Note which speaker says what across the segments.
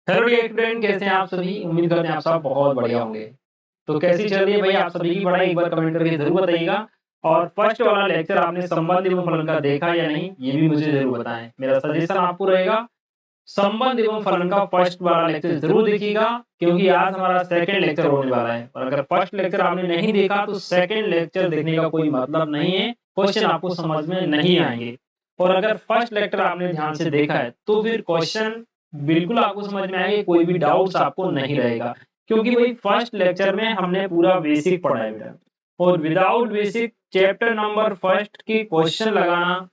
Speaker 1: Hello dear friend, कैसे हैं आप सभी। उम्मीद करते हैं आप सब बहुत बढ़िया होंगे। तो कैसी चल रही है भाई आप सभी की पढ़ाई, एक बार कमेंट करके जरूर बताइएगा। और फर्स्ट वाला लेक्चर आपने संबंध एवं फलन का देखा या नहीं, ये भी मुझे जरूर बताएं। मेरा सजेशन आपको रहेगा संबंध एवं फलन का फर्स्ट वाला लेक्चर जरूर देखिएगा, क्योंकि आज हमारा सेकंड लेक्चर होने वाला है। और अगर फर्स्ट लेक्चर आपने नहीं देखा तो सेकंड लेक्चर देखने का कोई मतलब नहीं है, क्वेश्चन आपको समझ में नहीं आएंगे। और अगर फर्स्ट लेक्चर आपने ध्यान से देखा है तो फिर क्वेश्चन बिल्कुल आपको समझ में आएंगे, कोई भी डाउट्स आपको नहीं रहेगा। क्योंकि भाई फर्स्ट लेक्चर में हमने पूरा बेसिक पढ़ा है बेटा, और without basic chapter number first के क्वेश्चन लगाना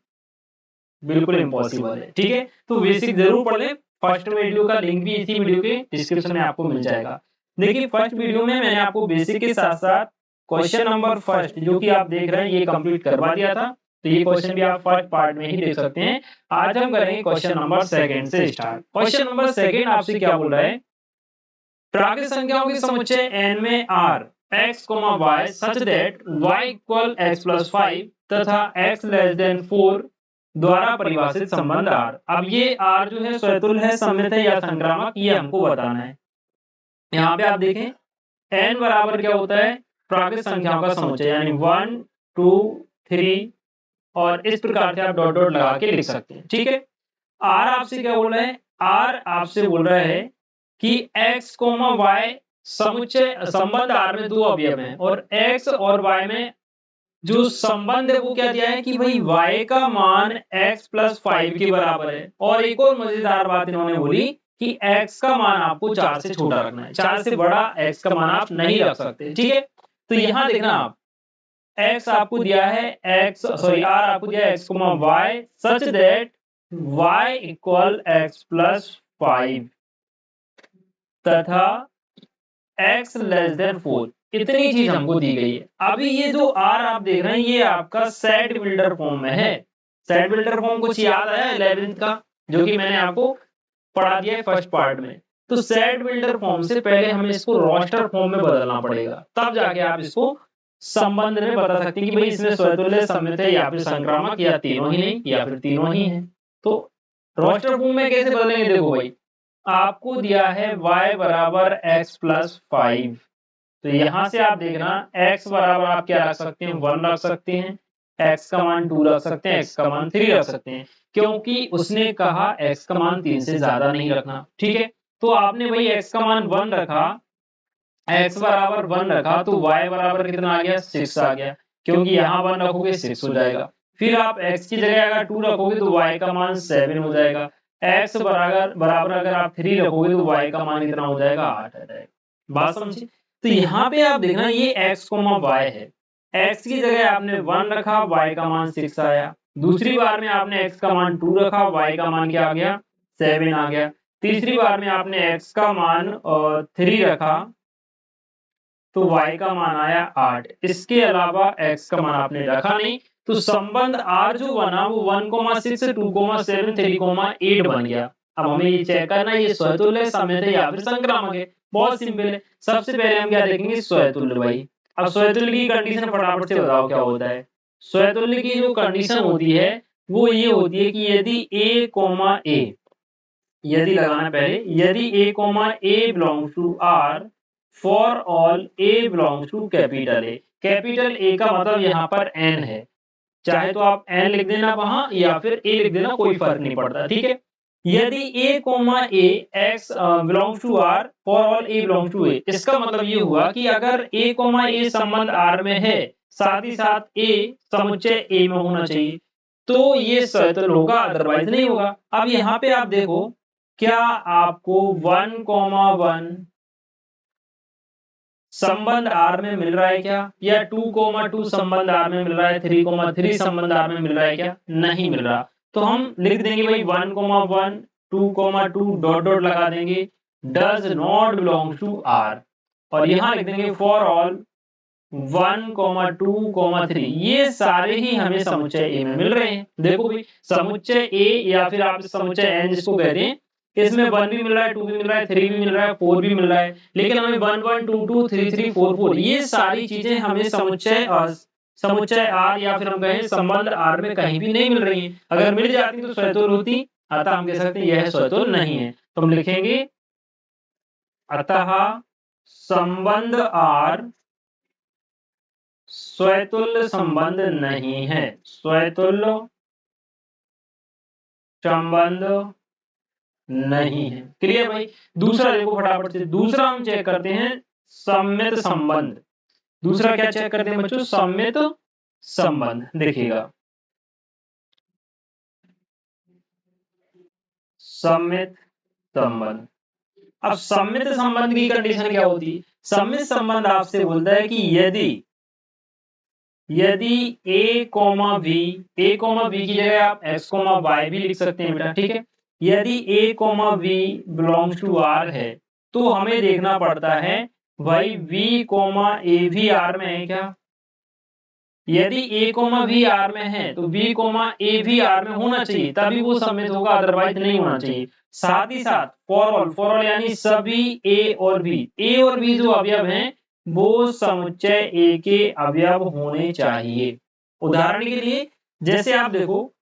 Speaker 1: बिल्कुल इम्पॉसिबल है। ठीक है, तो बेसिक जरूर पढ़ ले। फर्स्ट वीडियो का लिंक भी इसी वीडियो के डिस्क्रिप्शन में आपको मिल जाएगा। देखिए, फर्स्ट वीडियो में मैंने आपको बेसिक के साथ साथ क्वेश्चन नंबर फर्स्ट जो कि आप देख रहे हैं ये कंप्लीट करवा दिया था। तो ये क्वेश्चन भी आप फर्स्ट पार्ट में ही देख सकते हैं। आज हम करेंगे क्वेश्चन नंबर सेकंड से स्टार्ट। क्वेश्चन नंबर सेकंड आपसे क्या बोल रहा है, प्राकृत संख्याओं के समुच्चय n में r x, y such that y equal x plus 5 तथा x लेस देन 4 द्वारा परिभाषित संबंध R। अब ये R जो है स्वतुल्य है, सममित है या संक्रामक, ये हमको बताना है। यहाँ पे आप देखें n बराबर क्या होता है, प्राकृत संख्याओं का समुच्चय, यानी 1 2 3, और इस प्रकार से आप डॉट डॉट लगा के लिख सकते हैं। ठीक है, R आपसे क्या बोल रहा है, R आपसे बोल रहा है कि x, y समुच्चय संबंध R में दो अवयव हैं, और x और y में जो संबंध है वो क्या दिया है कि भाई y का मान x प्लस 5 के बराबर है। और एक और मजेदार बात इन्होंने बोली कि x का मान आपको 4 से छोटा रखना है, 4 से बड़ा x का मान आप नहीं रख सकते। ठीक है, तो यहां देखना आप x आपको दिया है R आपको दिया है x, y such that y equal x plus 5 तथा x लेस देन 4, इतनी चीज हमको दी गई है। अभी ये जो R आप देख रहे हैं ये आपका सेट बिल्डर फॉर्म में है। सेट बिल्डर फॉर्म कुछ याद आया 11th का, जो कि मैंने आपको पढ़ा दिया है फर्स्ट पार्ट में। तो सेट बिल्डर फॉर्म से पहले हमें इसको रोस्टर फॉर्म में बदलना पड़ेगा, तब जाके आप इसको संबंध में बता सकते हैं कि भाई इसमें स्वतुल्य, सममित है या फिर संक्रामक, या तीनों ही नहीं, या फिर तीनों ही है। तो रोस्टर फॉर्म में कैसे बदलेंगे, देखो भाई आपको दिया है y बराबर x प्लस 5, तो यहां से आप देखना x बराबर आप क्या रख सकते हैं, 1 रख सकते हैं, x का मान 2 रख सकते हैं, x का मान 3 रख सकते हैं, क्योंकि उसने कहा x का मान 3 से ज्यादा नहीं रखना। ठीक है, तो आपने वही x का मान 1 रखा, x बराबर 1 रखा, तो y बराबर कितना आ गया, 6 आ गया, क्योंकि यहाँ 1 रखोगे 6 हो जाएगा। फिर आप x की जगह अगर 2 रखोगे तो y का मान 7 हो जाएगा। x बराबर अगर आप 3 रखोगे तो y का मान कितना हो जाएगा, 8 आ जाएगा। बात समझे। तो यहाँ पे आप देखना ये x, y है, x की जगह आपने 1 रखा, y का मान 6 आया। दूसरी बार में आपने x का मान 2 रखा, y का मान क्या आ गया, 7 आ गया। तीसरी बार में आपने x का मान 3 रखा, तो y का मान आया 8। इसके अलावा x का मान आपने रखा नहीं, तो संबंध R जो बना वो 1,6 2,7 3,8 बन गया। अब हमें ये चेक करना है ये स्वतुल्य, सममित है या फिर संक्रामक है। बहुत सिंपल है, सबसे पहले हम क्या देखेंगे, स्वतुल्य। भाई अब स्वतुल्य की कंडीशन फटाफट से बताओ क्या होता है। स्वतुल्य की जो कंडीशन होती है वो ये होती है कि यदि a, यदि लगाना पहले, यदि a belongs to R for all a belongs to capital A। Capital A का मतलब यहाँ पर n है, चाहे तो आप n लिख देना वहां या फिर a लिख देना, कोई फर्क नहीं पड़ता। ठीक है, यदि a x belongs to R for all a belongs to A, इसका मतलब ये हुआ कि अगर a संबंध R में है, साथ ही साथ a समुच्चय A में होना चाहिए, तो ये स्वतुल्य होगा, अदरवाइज नहीं होगा। अब यहाँ पे आप देखो, क्या आपको 1,1 संबंध R में मिल रहा है क्या, या 2,2 संबंध R में मिल रहा है, 3,3 संबंध R में मिल रहा है क्या, नहीं मिल रहा। तो हम लिख देंगे भाई 1,1 2,2 डॉट डॉट लगा देंगे, does not belong to R, और यहां लिख देंगे फॉर ऑल 1,2,3, ये सारे ही हमें समुच्चय A में मिल रहे हैं। देखो भाई समुच्चय A या फिर आप समुच्चय N जिसको कहते हैं, इसमें 1 भी मिल रहा है, 2 भी मिल रहा है, 3 भी मिल रहा है, 4 भी मिल रहा है, लेकिन हमें 1 1 2 2 3 3 4 4 ये सारी चीजें हमें समुच्चय R या फिर हम कहें संबंध R में कहीं भी नहीं मिल रही हैं। अगर मिल जाती तो स्वतुल्य होती, अतः हम कह सकते हैं यह स्वतुल्य नहीं है। तो हम लिखेंगे अतः संबंध आर स्वतुल्य संबंध नहीं है, स्वतुल्य संबंध नहीं है। क्लियर भाई। दूसरा देखो फटाफट से, दूसरा हम चेक करते हैं सम्मित संबंध। दूसरा क्या चेक करते हैं बच्चों? सम्मित संबंध। देखिएगा सम्मित संबंध। अब सम्मित संबंध की कंडीशन क्या होती है? सम्मित संबंध आपसे बोलता है कि यदि a comma b, a comma b की जगह आप x कोमा y भी लिख सकते हैं बेटा, ठीक है। यदि a comma b belongs to r है तो हमें देखना पड़ता है भाई v कोमा a भी r में है क्या। यदि a कोमा b r में है तो b कोमा a भी r में होना चाहिए, तभी वो सम्मित होगा, अदरवाइज नहीं होना चाहिए। साथ ही साथ फॉर ऑल यानी सभी a और b जो अवयव हैं वो समुच्चय A के अवयव होने चाहिए। उदाहरण के लिए जैसे आप देखो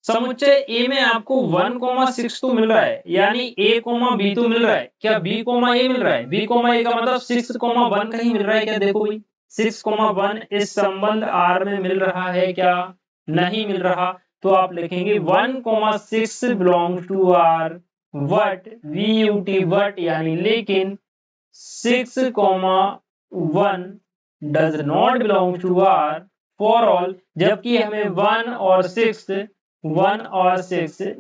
Speaker 1: समुच्चय A में आपको 1,6 तो मिल रहा है, यानी A, B तो मिल रहा है क्या, B, A मिल रहा है। B, A का मतलब 6,1 कहीं मिल रहा है क्या? देखो भाई 6,1 इस संबंध R में मिल रहा है क्या? नहीं मिल रहा। तो आप लिखेंगे 1,6 बिलोंग टू R, वट यानी लेकिन 6,1 does not belong to R for all, जबकि हमें 1 और 6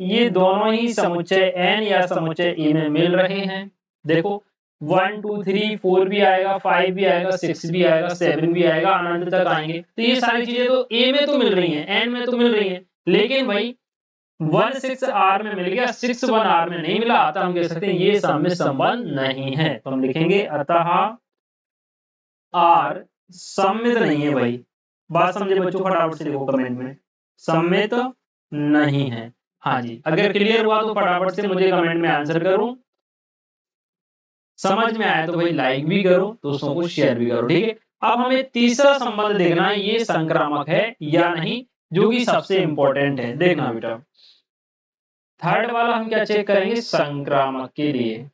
Speaker 1: ये दोनों ही समुच्चय N या समुच्चय E में मिल रहे हैं। देखो 1 2 3 4 भी आएगा, 5 भी आएगा, 6 भी आएगा, 7 भी आएगा, अनंत तक आएंगे। तो ये सारी चीजें तो A में तो मिल रही हैं, N में तो मिल रही हैं, लेकिन भाई 1 6 R में मिल गया, 6 1 R में नहीं मिला, अतः हम कह सकते हैं ये सम्मित संबंध नहीं है। तो हम लिखेंगे अतः R सम्मित नहीं है भाई। बात समझे बच्चों? फटाफट से लिखो कमेंट में, सम्मित नहीं है। हाँ जी, अगर क्लियर हुआ तो फटाफट से मुझे कमेंट में आंसर करो। समझ में आया तो भाई लाइक भी करो, दोस्तों को शेयर भी करो, ठीक है। अब हमें तीसरा संबंध देखना है, ये संक्रामक है या नहीं, जो कि सबसे इंपॉर्टेंट है। देखना बेटा, थर्ड वाला हम क्या चेक करेंगे? संक्रामक के लिए,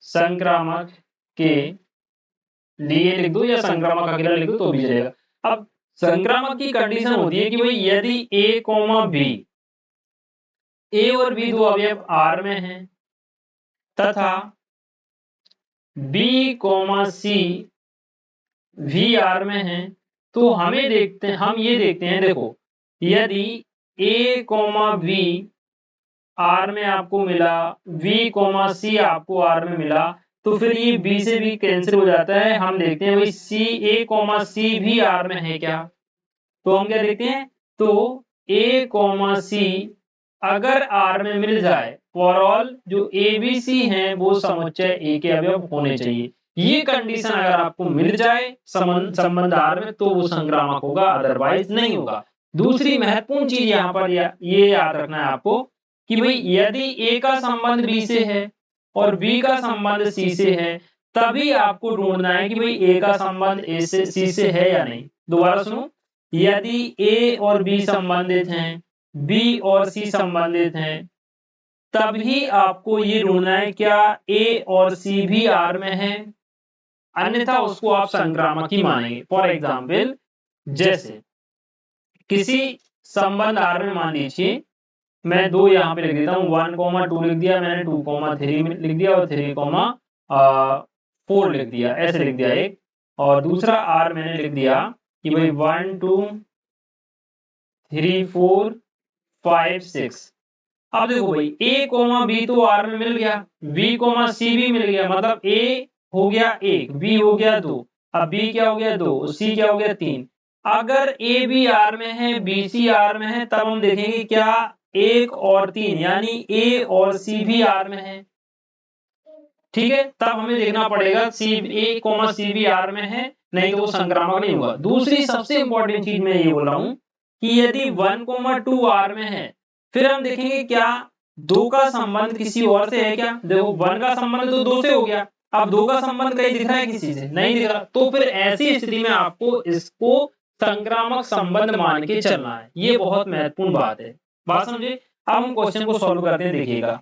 Speaker 1: संक्रामक के लिए लिख दो या संक्रामक अकेला लिख दो तो भी चलेगा। अब संक्रामक की कंडीशन होती है कि भाई यदि a कोमा b, a और b दो अवयव R में हैं तथा b कोमा c भी R में है, तो हम ये देखते हैं देखो यदि a कोमा b R में आपको मिला, v कोमा c आपको R में मिला, तो फिर ये b से भी कैंसिल हो जाता है। हम देखते हैं भाई a कोमा c भी R में है क्या। तो हम क्या देखते हैं, तो a कोमा c अगर R में मिल जाए, फॉर ऑल जो a b c हैं वो समुच्चय A के अवयव होने चाहिए। ये कंडीशन अगर आपको मिल जाए संबंध R में तो वो संक्रामक होगा, अदरवाइज नहीं होगा। दूसरी महत्वपूर्ण चीज यहाँ पर ये याद रखना है आपको कि भाई यदि A का संबंध B से है और B का संबंध C से है, तभी आपको ढूंढना है कि भाई A का संबंध A से C से है या नहीं। दोबारा सुनो, यदि A और B संबंधित हैं, B और C संबंधित हैं, तभी आपको ये ढूंढना है क्या A और C भी R में है, अन्यथा उसको आप संक्रामक ही मानेंगे। फॉर एग्जाम्पल जैसे किसी संबंध R में मान लीजिए, मैं दो यहाँ पे लिख देता हूँ, 1,2 लिख दिया मैंने, 2,3 लिख दिया और 3,4 लिख दिया, ऐसे लिख दिया एक। और दूसरा R मैंने लिख दिया कि भाई 1 2 3 4 5 6। अब देखो भाई A कोमा B तो R में मिल गया, B कोमा C भी मिल गया, मतलब A हो गया 1, B हो गया 2, अब B क्या हो गया 2, C क्या हो गया 3। अगर A B R में है, B C R में है, तब हम देखेंगे क्या 1 और 3 यानी A और C भी R में है, ठीक है। तब हमें देखना पड़ेगा A कोमा C भी R में है, नहीं तो वो संक्रामक नहीं होगा। दूसरी सबसे इंपॉर्टेंट चीज मैं ये बोल रहा हूं कि यदि 1,2 R में है, फिर हम देखेंगे क्या 2 का संबंध किसी और से है क्या। देखो 1 का संबंध तो 2 से हो गया, अब 2 का संबंध कहीं दिख रहा है किसी से? नहीं दिख रहा। तो फिर ऐसी स्थिति में आपको इसको संक्रामक संबंध मान के चलना है। ये बहुत महत्वपूर्ण बात है, बात समझे। अब हम क्वेश्चन को सॉल्व करते हैं, देखिएगा।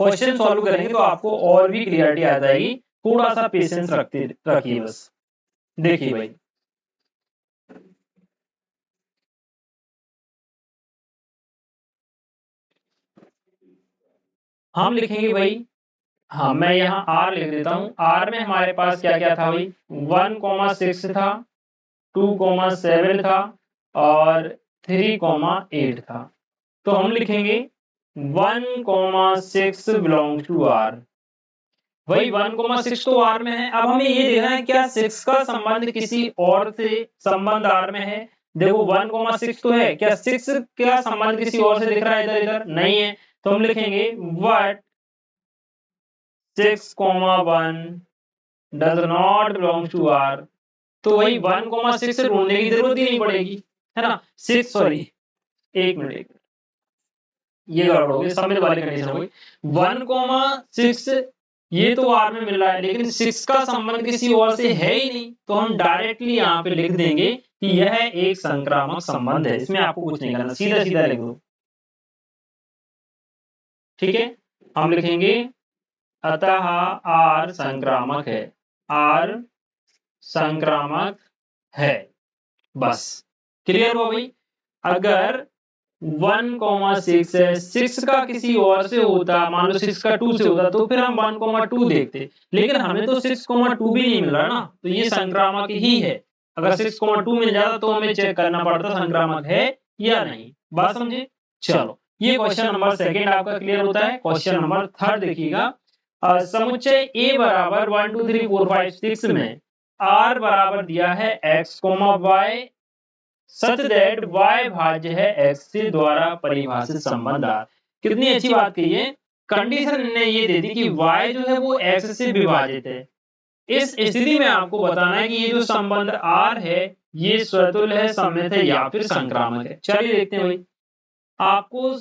Speaker 1: क्वेश्चन सॉल्व करेंगे तो आपको और भी क्लियरिटी आ जाएगी। थोड़ा सा पेशेंस रखिए बस। देखिए भाई, हम लिखेंगे भाई, हाँ मैं यहाँ आर लिख देता हूँ। आर में हमारे पास क्या क्या था भाई, 1,6 था, 2,7 था और 3,8 था। तो हम लिखेंगे 1,6 बिलोंग टू आर। वही 1,6 तो आर में है। अब हमें ये देखना है क्या 6 का संबंध किसी और से संबंध आर में है। देखो 1,6 तो है, क्या 6 का संबंध किसी और से दिख रहा है इधर इधर? नहीं है। तो हम लिखेंगे what 6,1 does not belong to R. तो वही 1,6 ढूंढने की जरूरत ही नहीं पड़ेगी, है ना। 6 सॉरी, एक मिनट, ये गड़बड़ हो गई, समित वाली कंडीशन हो गई। 1,6 ये तो आर में मिल रहा है, लेकिन 6 का संबंध किसी और से है ही नहीं, तो हम डायरेक्टली यहाँ पे लिख देंगे कि यह एक संक्रामक संबंध है। इसमें आपको कुछ नहीं करना, सीधा सीधा लिख दो। ठीक है, हम लिखेंगे अतः आर संक्रामक है, आर संक्रामक है। बस क्लियर हो भाई। अगर 1,6 है, 6 का किसी और से होता, मान लो 6 का 2 से होता, तो फिर हम 1,2 देखते, लेकिन हमें तो 6,2 भी नहीं मिल रहा ना, तो ये संक्रामक ही है। अगर 6,2 मिल जाता तो हमें चेक करना पड़ता संक्रामक है या नहीं। बात समझे? चलो, ये क्वेश्चन नंबर सेकंड आपका क्लियर होता है। क्वेश्चन नंबर थर्ड देखिएगा, समुच्चय ए बराबर 1 2 3 4 5 6 में आर बराबर दिया है x, y such that y भाज्य है x से द्वारा परिभाषित संबंध आर। कितनी अच्छी बात कही है। कंडीशन ने ये दे दी कि y जो है वो x से विभाजित है। इस स्थिति में आपको बताना है कि ये जो संबंध r है ये स्वतुल्य है, सममित है या फिर संक्रामक है। चलिए देखते हैं भाई। आपको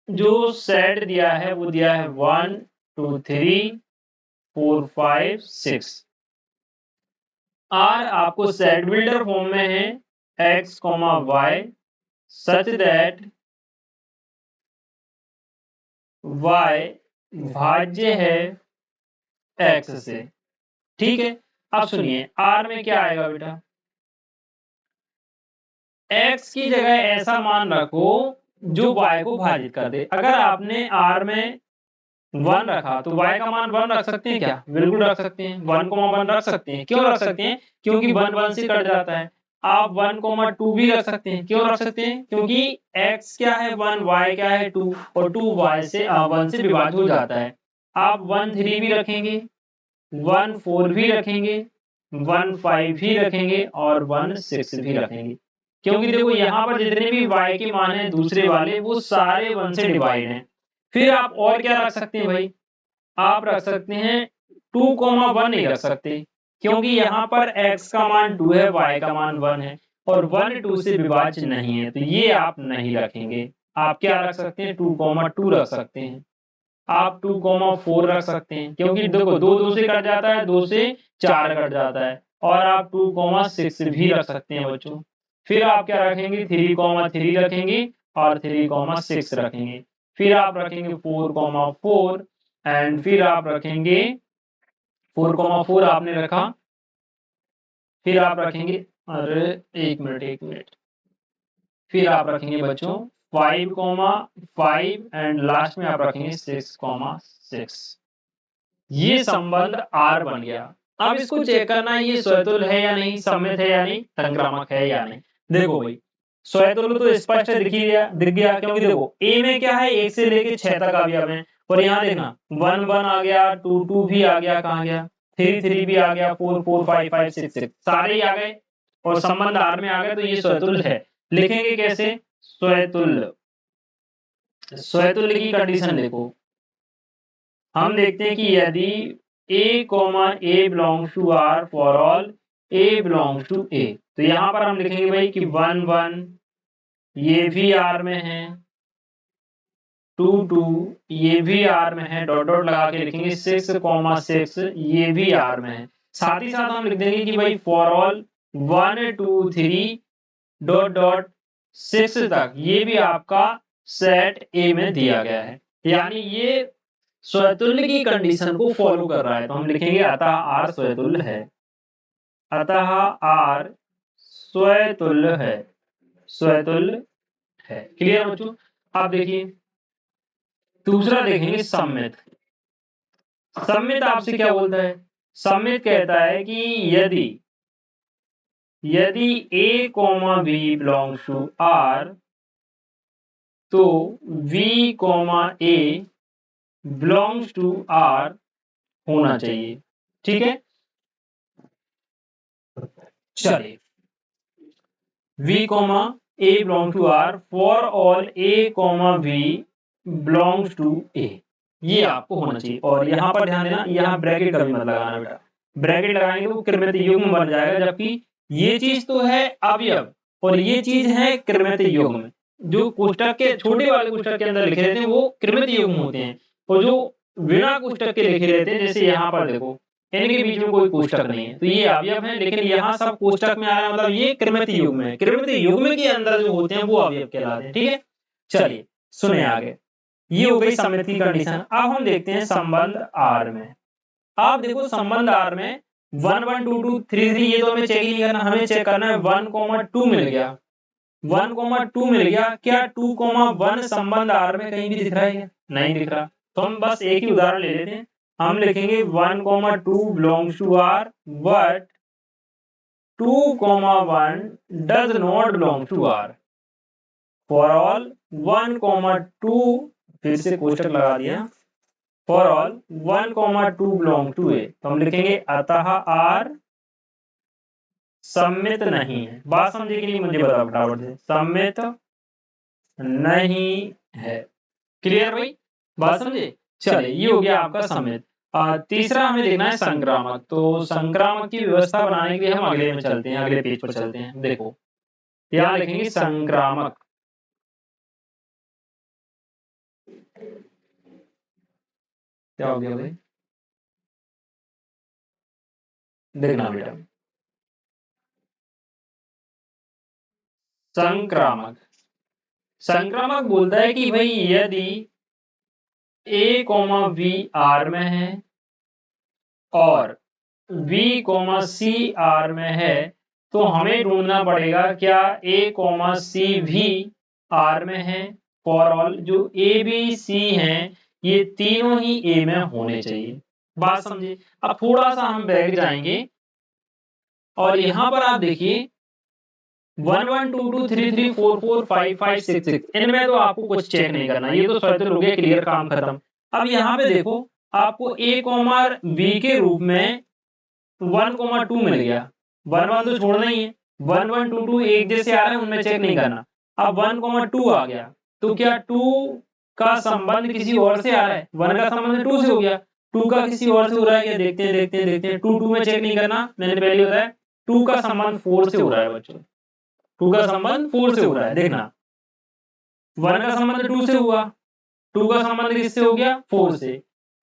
Speaker 1: जो सेट दिया है वो दिया है 1 2 3 4 5 6। आर आपको सेट बिल्डर फॉर्म में है x, y such that y भाज्य है x से। ठीक है, अब सुनिए r में क्या आएगा बेटा, x की जगह ऐसा मान रखो जो y को भाजित कर दे। अगर आपने r में 1 रखा तो y का मान 1 रख सकते हैं क्या? बिल्कुल रख सकते हैं, 1,1 रख सकते हैं। क्यों रख सकते हैं? क्योंकि 1 1 से कट जाता है। आप 1,2 भी रख सकते हैं। क्यों रख सकते हैं? क्योंकि x क्या है 1, y क्या है 2 और 2 y से 1 से विभाजित हो जाता है। आप 1 3 भी रखेंगे, 1 4 भी रखेंगे, 1 5 भी रखेंगे और 1 6 भी रखेंगे। क्योंकि देखो यहाँ पर जितने भी y के मान है दूसरे वाले वो सारे 1 से डिवाइड हैं। फिर आप और क्या रख सकते हैं भाई, आप रख सकते हैं 2,1 नहीं रख सकते, क्योंकि यहाँ पर x का मान 2 है, y का मान 1 है और 1 2 से विभाज्य नहीं है, तो ये आप नहीं रखेंगे। आप क्या रख सकते हैं, 2,2 रख सकते हैं। आप 2,4 रख सकते हैं, क्योंकि देखो 2 2 से कट जाता है, 2 से 4 कट जाता है। और आप 2,6 भी रख सकते हैं बच्चों। फिर आप क्या रखेंगे, 3,3 रखेंगे और 3,6 रखेंगे। फिर आप रखेंगे 4,4 एंड फिर आप रखेंगे 4,4 आपने रखा। फिर आप रखेंगे, अरे एक मिनट, फिर आप रखेंगे बच्चों 5,5 एंड लास्ट में आप रखेंगे 6,6। ये संबंध आर बन गया। अब इसको चेक करना है ये स्वतुल्य है या नहीं, सममित है या नहीं, संक्रामक है या नहीं। देखो भाई, स्वतुल्य तो स्पष्ट दिख गया, क्योंकि देखो ए में क्या है 1 से लेके 6 तक अवयव है और यहाँ देखना 1 1 आ गया, 2 2 भी आ गया, कहाँ गया 3 3 भी आ गया, 4 4 5 5 6 6 सारे ही आ गए और संबंध आर में आ गए, तो ये स्वतुल्य है। लिखेंगे कैसे, स्वतुल्य। स्वतुल्य की कंडीशन देखो, हम देखते हैं कि यदि a belongs to R for all a belongs to a, तो यहां पर हम लिखेंगे भाई कि 1 1 ये भी आर में है, 2 2 ये भी आर में है, डॉट डॉट लगा के लिखेंगे 6,6 ये भी आर में है। साथ ही साथ हम लिख देंगे कि भाई फॉर ऑल 1 2 3 डॉट डॉट 6 तक ये भी आपका सेट ए में दिया गया है। यानी ये स्वतुल्य की कंडीशन को फॉलो कर रहा है, तो हम लिखेंगे अतः आर स्वतुल्य है, अतः आर स्वतुल्य है, स्वतुल्य है। क्लियर बच्चों? आप देखिए दूसरा देखेंगे सम्मित। सम्मित आपसे क्या बोलता है? सम्मित कहता है कि यदि A, B belongs to R, तो V, A belongs to R होना चाहिए। ठीक है, चलिए V, A belongs to R for all A, V belongs to A, ये आपको होना चाहिए। और यहाँ पर ध्यान देना, यहाँ ब्रैकेट कभी मत लगाना बेटा, ब्रैकेट लगाएंगे तो कृमित युग्म बन जाएगा, जबकि ये चीज तो है अवयव और ये चीज है कृमित युग्म। जो कोष्टक के छोटे वाले कोष्टक के अंदर लिखे रहते हैं वो कृमित युग्म होते हैं, और जो बिना कोष्टक के लिखे रहते हैं, जैसे यहाँ पर देखो इनके बीच में कोई कोष्टक नहीं है, तो ये अवयव है, लेकिन यहाँ सब कोष्टक में आ रहा है, मतलब ये कृमित युग्म है। कृमित युग्म के अंदर जो होते हैं वो अवयव कहलाते हैं। ठीक है, चलिए सुने आगे। ये हो गई सम्मित की कंडीशन। अब हम देखते हैं संबंध आर में। आप देखो संबंध आर में 1 1 2 2 3 3 ये तो हमें चेक ही नहीं करना, हमें चेक करना है 1 2 मिल गया, 1 2 मिल गया। क्या 2 1 संबंध आर में कहीं भी दिख रहा है क्या? नहीं दिख रहा। तो हम बस एक ही उदाहरण ले लेते हैं, हम लिखेंगे 1 2 belongs to R but 2 1 does not belong to R। For all 1 2 फिर से कोष्टक लगा दिया, for all 1 2 belong to A, तो हम लिखेंगे अतः R सम्मित नहीं है। बात समझे कि नहीं मुझे बताओ फटाफट से, सम्मित नहीं है। क्लियर भाई, बात समझे? चलिए ये हो गया आपका सम्मित। तीसरा हमें देखना है संक्रामक। तो संक्रामक की व्यवस्था बनाने के लिए हम अगले में चलते हैं, अगले पेज पर चलते हैं। देखो यहाँ लिखेंगे संक्रामक। क्या हो गया भाई? देखना बेटा, संक्रामक। संक्रामक बोलता है कि भाई यदि A, V R में है और B, C R में है, तो हमें ढूंढना पड़ेगा क्या A, C भी R में है। फॉर ऑल जो A, B, C हैं ये तीनों ही A में होने चाहिए। बात समझे? अब थोड़ा सा हम बैक जाएंगे और यहाँ पर आप देखिए 1 1 2 2 3 3 4 4 5 5 6 6 इनमें तो आपको कुछ चेक नहीं करना, ये तो स्वतंत्र हो गया, क्लियर, काम खत्म। अब यहाँ पे देखो आपको A, B के रूप में 1 2 मिल गया, 1 1 तो छोड़ना ही है, 1 1 2 2 एक जैसे आ रहे हैं उनमें चेक नहीं करना। अब 1 2 आ गया, तो क्या 2 का संबंध किसी और से आ रहा है? 1 का संबंध 2 से हो गया, 2 का किसी और से हो रहा है क्या? देखते हैं देखते हैं देखते हैं। 2 2 में चेक नहीं करना, मैंने पहले बताया 2 का संबंध 4 से हो रहा है बच्चों, 2 का संबंध 4 से हो रहा है। देखना 1 का संबंध 2 से हुआ, 2 का संबंध किससे हो गया? 4 से।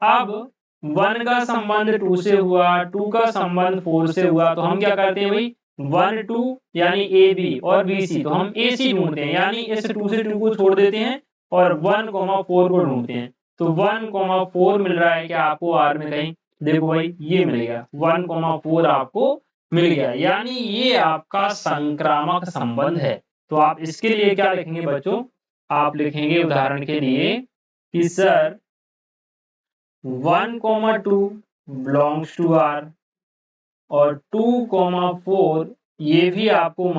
Speaker 1: अब 1 का संबंध 2 से हुआ, 2 का संबंध 4 से हुआ, तो हम क्या करते हैं भाई 1 2 यानी ए बी और बी सी, तो हम ए सी ढूंढते हैं, यानी इस 2 से 2 को छोड़ देते हैं और 1 4 को ढूंढते हैं। तो 1 4 मिल रहा है क्या आपको आर में कहीं? देखो भाई ये मिल गया, 1 4 आपको मिल गया, यानी ये आपका संक्रामक संबंध है। तो आप इसके लिए क्या लिखेंगे बच्चों? आप लिखेंगे उदाहरण के लिए कि सर 1 2 belongs to R और 2 4 ये भी आपको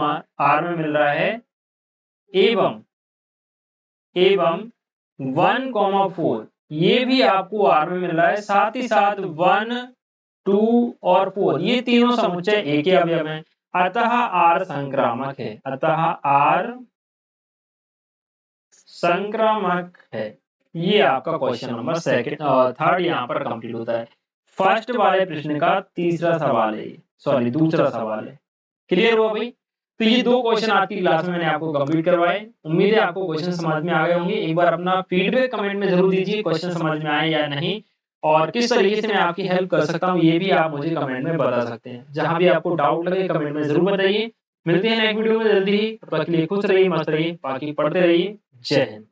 Speaker 1: R में मिल रहा है, एवं 1 4 ये भी आपको R में मिल रहा है, साथ ही साथ 1 2 और 4 ये तीनों समुच्चय एक ही अवयव हैं, अतः R संक्रामक है, अतः R संक्रामक है। ये आपका क्वेश्चन नंबर थर्ड यहाँ पर कंप्लीट होता है। फर्स्ट वाले प्रश्न का तीसरा सवाल है, सॉरी दूसरा सवाल है। क्लियर हुआ भाई? तो ये दो क्वेश्चन आज की क्लास में मैंने आपको कंप्लीट करवाए। उम्मीद है आपको क्वेश्चन समझ में आ गए होंगे। एक बार अपना फीडबैक कमेंट में जरूर दीजिए, क्वेश्चन समझ में आए या नहीं, और किस तरीके से मैं आपकी हेल्प कर सकता हूँ ये भी आप मुझे कमेंट में बता सकते हैं। जहां भी आपको डाउट लगे कमेंट में जरूर बताइए। मिलते हैं नेक्स्ट वीडियो में जल्दी ही, तब तक के लिए खुश रहिए, मस्त रहिए, बाकी पढ़ते रहिए। जय हिंद।